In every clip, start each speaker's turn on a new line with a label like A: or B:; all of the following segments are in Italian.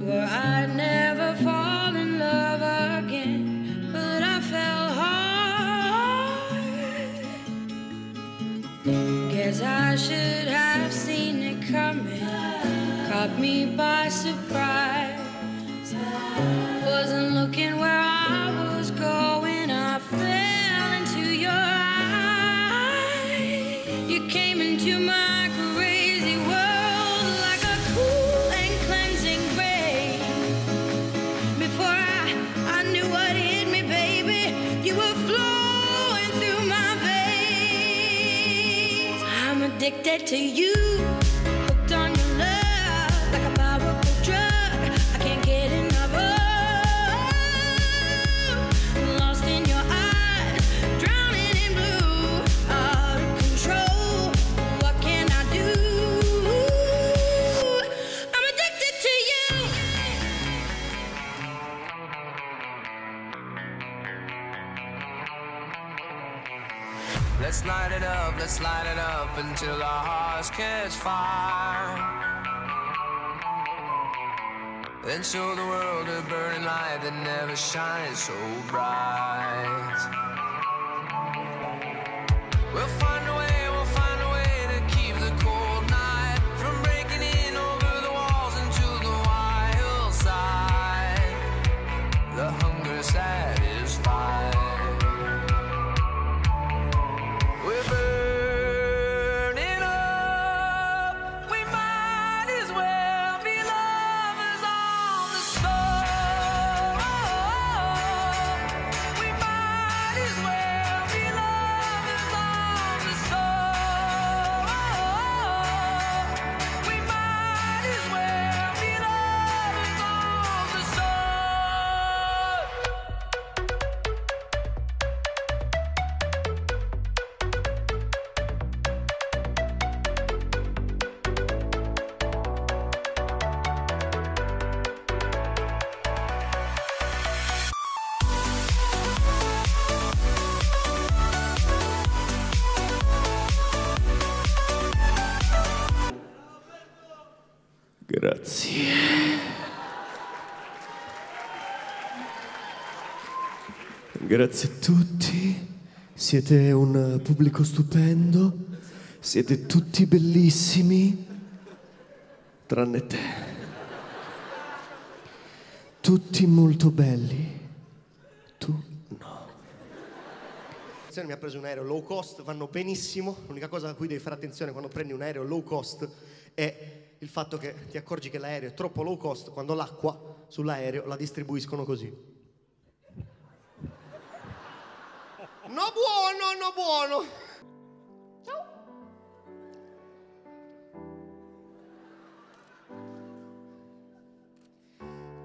A: swore I'd never fall in love again, but I fell hard. Guess I should have seen it coming, caught me by surprise. Wasn't looking where I was going, I fell into your eyes. You came into my crazy world like a cool and cleansing rain. Before I knew what hit me, baby, you were flowing through my veins. I'm addicted to you, hooked on your love like a powerful drug. I can't get enough of. Lost in your eyes, drowning in blue, out of control. What can I do? I'm addicted to you.
B: Let's light it up until our hearts catch fire. Then show the world a burning light that never shines so bright. We'll find a way to keep the cold night from breaking in over the walls into the wild side. The hunger satisfied. We're burning up. We might as well be lovers on the stove. We might as well be lovers on the stove. We might as well be lovers on the
C: Grazie. Grazie a tutti. Siete un pubblico stupendo. Siete tutti bellissimi. Tranne te. Tutti molto belli. Tu no.
D: Mi ha preso un aereo low cost, vanno benissimo. L'unica cosa a cui devi fare attenzione quando prendi un aereo low cost è il fatto che ti accorgi che l'aereo è troppo low cost quando l'acqua sull'aereo la distribuiscono così. No buono, no buono. Ciao.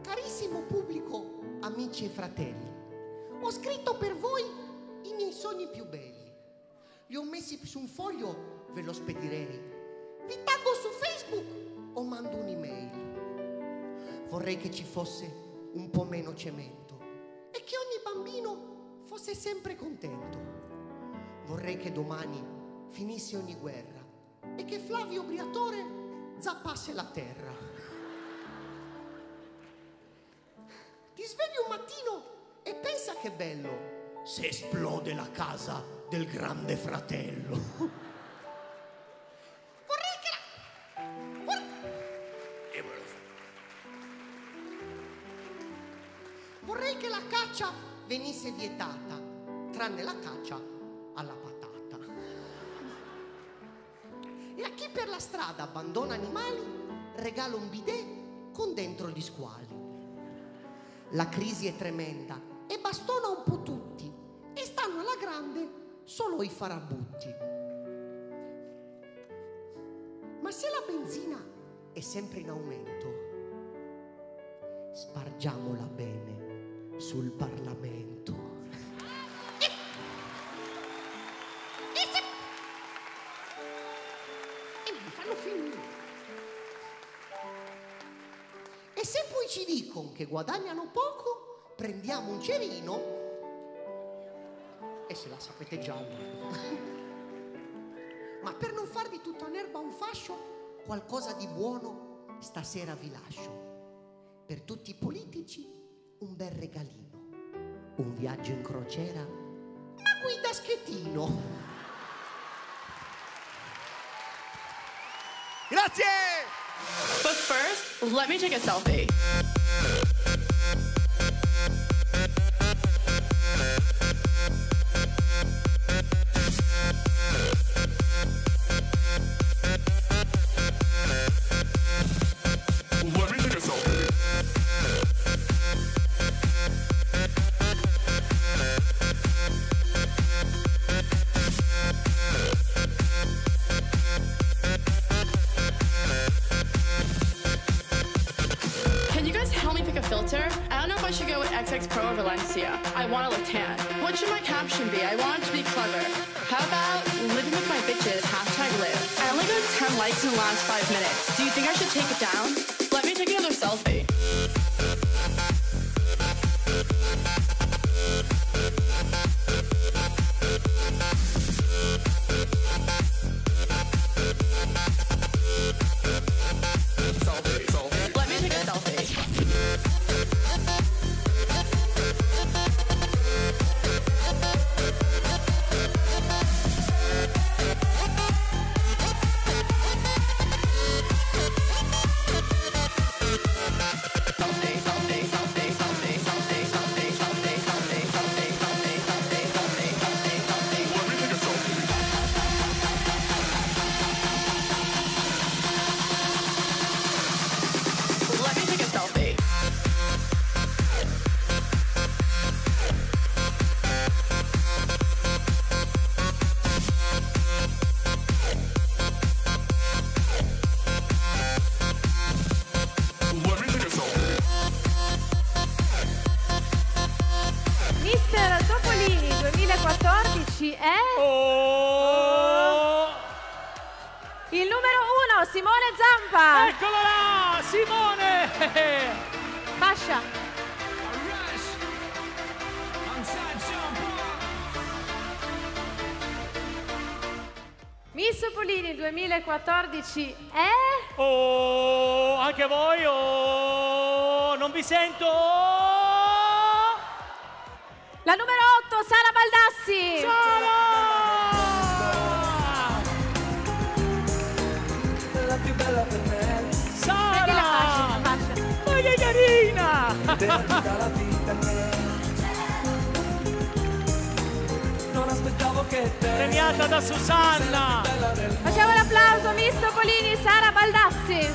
D: Carissimo pubblico, amici e fratelli, ho scritto per voi i miei sogni più belli. Li ho messi su un foglio, ve lo spedirei. Vi taggo su Facebook o mando un'email. Vorrei che ci fosse un po' meno cemento e che ogni bambino fosse sempre contento. Vorrei che domani finisse ogni guerra e che Flavio Briatore zappasse la terra. Ti svegli un mattino e pensa che bello se esplode la casa del grande fratello. Vorrei che la caccia venisse vietata, tranne la caccia alla patata. E a chi per la strada abbandona animali, regalo un bidet con dentro gli squali. La crisi è tremenda e bastona un po' tutti, e stanno alla grande solo i farabutti. Ma se la benzina è sempre in aumento, spargiamola bene sul Parlamento. E mi fanno finire. E se poi ci dicono che guadagnano poco, prendiamo un cerino e se la sapete già. Ma per non far di tutta un'erba un fascio, qualcosa di buono stasera vi lascio. per tutti i politici un bel regalino. Un viaggio in crociera, ma guida schettino.
C: Grazie!
E: But first, let me take a selfie. Can you guys help me pick a filter? I don't know if I should go with XX Pro or Valencia. I want to look tan. What should my caption be? I want it to be clever. How about living with my bitches, #live. I only got 10 likes in the last 5 minutes. Do you think I should take it down? Let me take another selfie. Let me take a selfie. Let me take a selfie.
F: Mister Topolini 2014 è il numero 1, Simone Zampa.
G: Eccolo là, Simone!
F: Fascia. Miss Topolini 2014 è
G: Oh, anche voi? Oh, non vi sento!
F: la numero 8, Sara Baldassi.
G: Sara!
F: Prendi la fascia,
G: Sara!
F: la fascia.
G: Ma che carina! Premiata da Susanna!
F: Facciamo l'applauso, Miss Topolini, Sara Baldassi.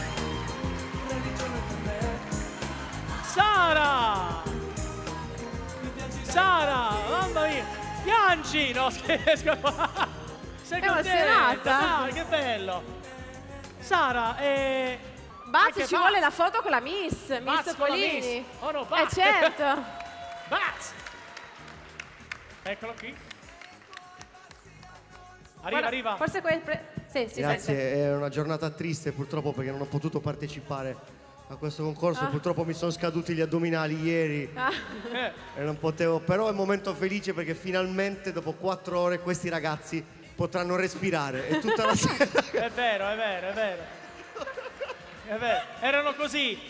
G: Sara! Sara! Mamma mia! Piangi! No, scherzo! Sei
F: È
G: contenta?
F: emozionata.
G: Dai, che bello! Sara,
F: Bazzi,
G: anche
F: ci
G: Baz.
F: vuole la foto con la Miss
G: Baz con la
F: Topolini.
G: Miss. Oh no, Baz.
F: certo.
G: Baz! Eccolo qui. Arriva,
F: Guarda,
G: arriva.
F: Forse sì, si
C: Grazie,
F: sente.
C: è una giornata triste purtroppo perché non ho potuto partecipare a questo concorso. Purtroppo mi sono scaduti gli addominali ieri e non potevo, però è un momento felice perché finalmente dopo 4 ore questi ragazzi potranno respirare e tutta la sera.
G: È vero, è vero, è vero. È vero. Erano così.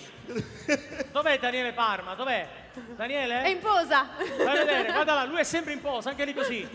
G: Dov'è Daniele Parma? Dov'è? Daniele?
F: È in posa.
G: Vai a vedere, guarda là, lui è sempre in posa, anche lì così.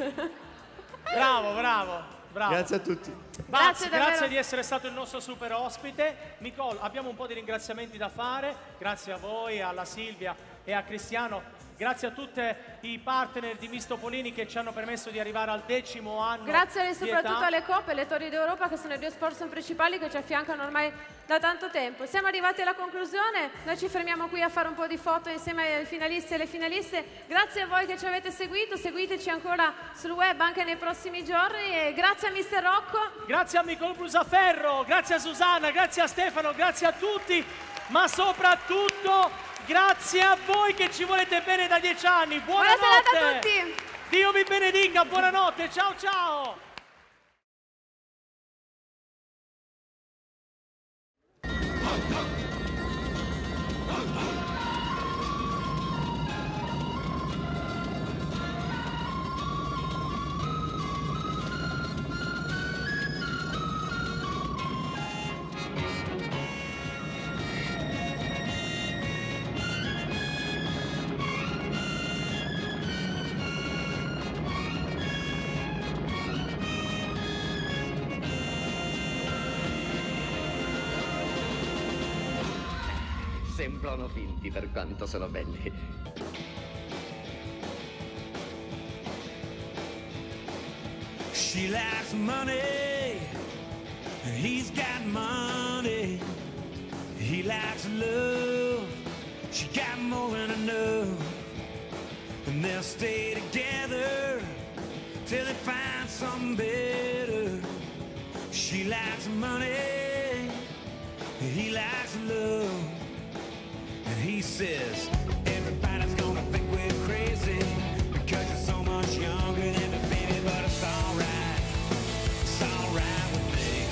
G: Bravo, bravo, bravo.
C: Grazie a tutti.
G: Baz,
F: Grazie davvero.
G: grazie di essere stato il nostro super ospite. Nicole, abbiamo un po' di ringraziamenti da fare. Grazie a voi, alla Silvia e a Cristiano. Grazie a tutti i partner di Miss Topolini che ci hanno permesso di arrivare al 10° anno.
F: Grazie
G: di
F: soprattutto
G: età.
F: alle coppe e alle Torri d'Europa che sono i 2 sponsor principali che ci affiancano ormai da tanto tempo. Siamo arrivati alla conclusione, noi ci fermiamo qui a fare un po' di foto insieme ai finalisti e alle finaliste. Grazie a voi che ci avete seguito, seguiteci ancora sul web anche nei prossimi giorni e grazie a Mister Rocco.
G: Grazie a Nicole Brusaferro, grazie a Susanna, grazie a Stefano, grazie a tutti, ma soprattutto grazie a voi che ci volete bene da 10 anni.
F: Buona serata a tutti!
G: Dio vi benedica, buonanotte, ciao ciao!
H: sembrano finti per quanto sono belli.
I: She likes money, he's got money. He likes love, she got more than enough. And they'll stay together till they find something better. She likes money, he likes love. And he says, everybody's gonna think we're crazy because you're so much younger than me, baby, but it's alright. It's alright with me.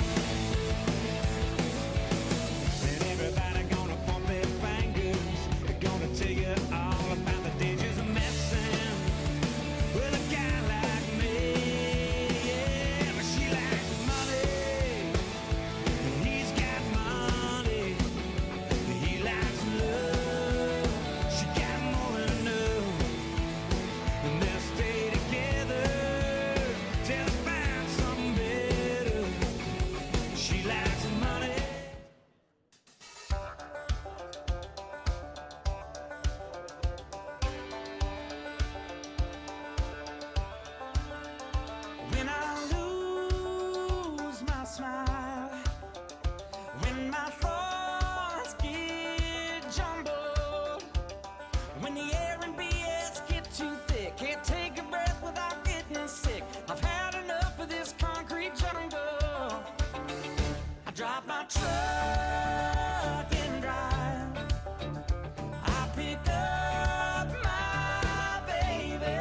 I: And everybody gonna point their fingers. They're gonna tell you all about the dangers of messing with a guy like me. Yeah, but she likes money, and he's got money. He likes love, she got more than enough. And they'll stay together till they find something better. She likes money. When I lose my smile, when my thoughts get jumbled, when the air and BS get too thick, can't take a breath without getting sick. I've had enough of this concrete jungle. I drop my truck and drive. I pick up my baby.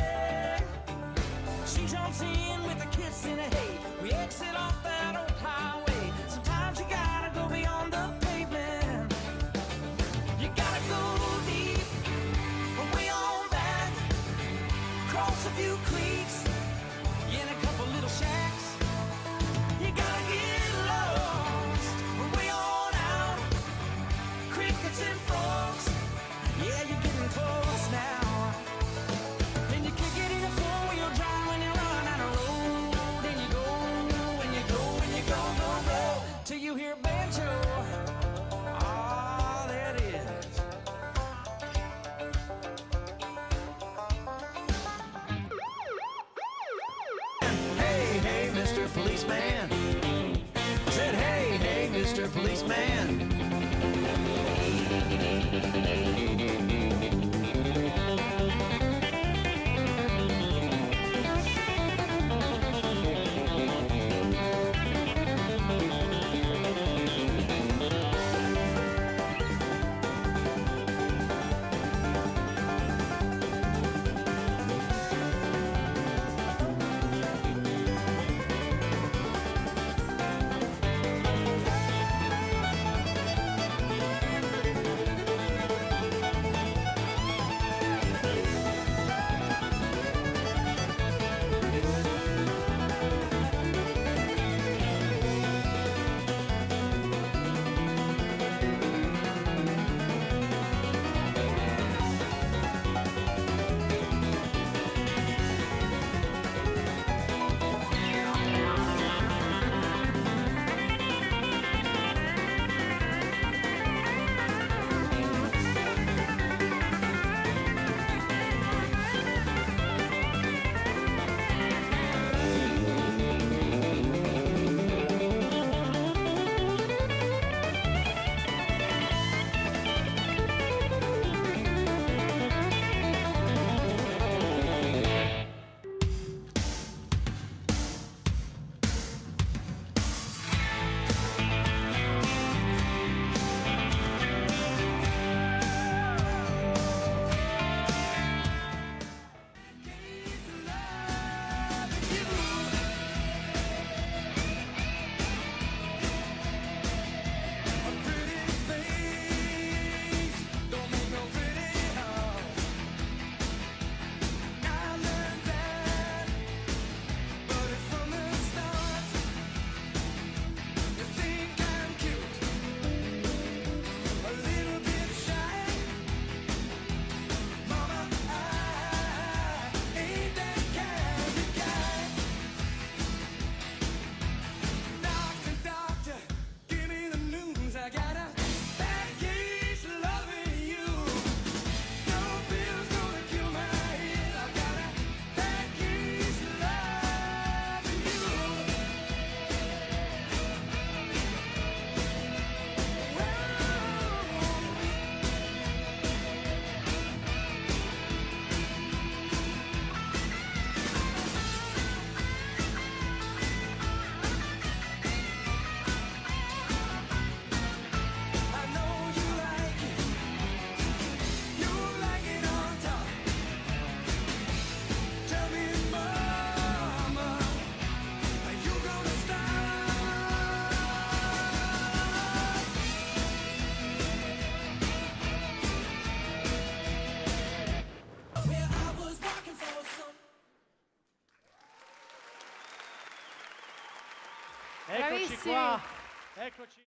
I: She jumps in with a kiss and a hey. We exit off that old highway. Sometimes you gotta go beyond the pavement. You gotta go deep, way on back, cross a few creeks, in a couple little shacks. You gotta get lost, way on out, crickets and frogs. Yeah, you're getting close now. And you kick it in a four-wheel drive when you run out of road. And you go, and you go, and you go, go, go, till you hear banjo. All that is. Hey, hey, Mr. Policeman. Said, hey, hey, Mr. Policeman.
G: Eccoci
F: Bravissimi.
G: qua. Eccoci.